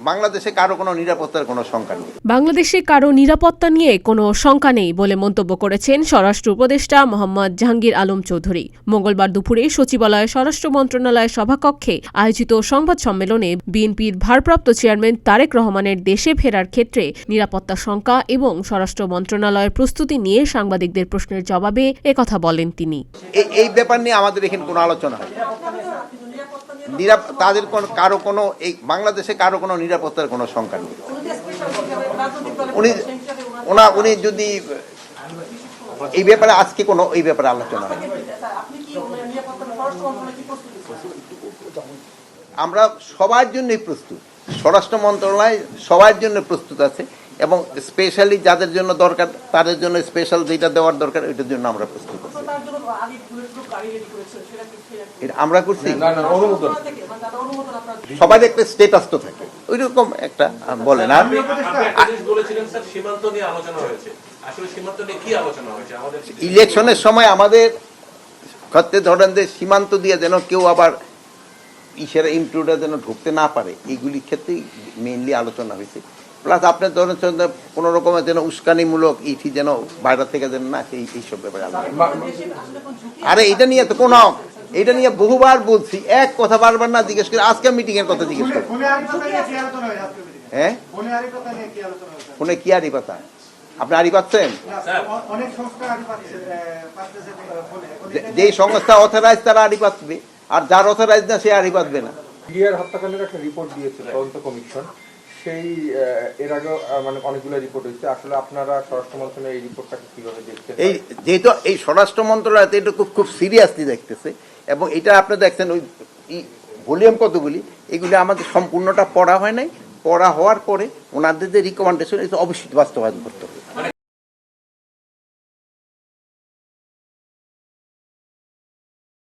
বাংলাদেশে কারো কোনো নিরাপত্তার কোনো শঙ্কা নেই। বাংলাদেশে কারো নিরাপত্তা নিয়ে কোনো শঙ্কা নেই বলে মন্তব্য করেছেন স্বরাষ্ট্র উপদেষ্টা মোহাম্মদ জাহাঙ্গীর আলম চৌধুরী। মঙ্গলবার দুপুরে সচিবালয়ে স্বরাষ্ট্র মন্ত্রণালয়ের সভাকক্ষে আয়োজিত সংবাদ সম্মেলনে বিএনপির ভারপ্রাপ্ত চেয়ারম্যান তারেক রহমানের দেশে ফেরার ক্ষেত্রে নিরাপত্তা শঙ্কা এবং স্বরাষ্ট্র মন্ত্রণালয়ের প্রস্তুতি নিয়ে সাংবাদিকদের প্রশ্নের জবাবে একথা বলেন তিনি। এই ব্যাপার নিয়ে আমাদের এখানে কোনো আলোচনা হয় তাদের কারো কোনো এই বাংলাদেশে কারো কোনো নিরাপত্তার কোনো শঙ্কা নেই। উনি যদি এই ব্যাপারে আজকে কোনো এই ব্যাপারে আলোচনা হয়, আমরা সবার জন্যই প্রস্তুত। স্বরাষ্ট্র মন্ত্রণালয় সবার জন্য প্রস্তুত আছে এবং স্পেশালি যাদের জন্য দরকার তাদের জন্য স্পেশাল যেটা দেওয়ার দরকার ওইটার জন্য আমরা প্রস্তুত আছি। আমরা করছি সবাই একটা স্ট্যাটাস তো থাকে ওইরকম একটা বলেন। আর ইলেকশনের সময় আমাদের ক্ষেত্রে ধরেন যে সীমান্ত দিয়ে যেন কেউ আবার ইসের ইনক্লুডার যেন ঢুকতে না পারে এইগুলির ক্ষেত্রেই মেইনলি আলোচনা হয়েছে। প্লাস আপনার ধরেন কোনো রকমের যেন উস্কানিমূলক ইটি যেন বাইরে থেকে যেন না এইসব ব্যাপারে আলোচনা। আরে এটা নিয়ে তো কোনো এটা নিয়ে বহুবার বলছি, এক কথা বারবার না জিজ্ঞেস করে আজকে মিটিং এর কথা জিজ্ঞেস করি। হ্যাঁ ফোনে কি আড়ি পাতা? আপনি আড়ি পাচ্ছেন? যেই সংস্থা অথরাইজ তারা আড়ি পাতবে, আর যার অথরাইজ না সে আড়ি পাতবে না। হত্যাকাণ্ডের একটা রিপোর্ট দিয়েছে তদন্ত কমিশন, সেই এর আগে মানে অনেকগুলো রিপোর্ট হয়েছে। আসলে আপনারা স্বরাষ্ট্র মন্ত্রণালয় এই রিপোর্টটাকে কিভাবে দেখছেন? এই যেহেতু এই স্বরাষ্ট্র মন্ত্রণালয় এটা খুব সিরিয়াসলি দেখতেছে এবং এটা আপনি দেখছেন ওই ভলিউম কতগুলি এগুলি আমাদের সম্পূর্ণটা পড়া হয় নাই। পড়া হওয়ার পরে ওনাদের যে রিকমেন্ডেশন এটা অবশ্যই বাস্তবায়ন করতে হবে।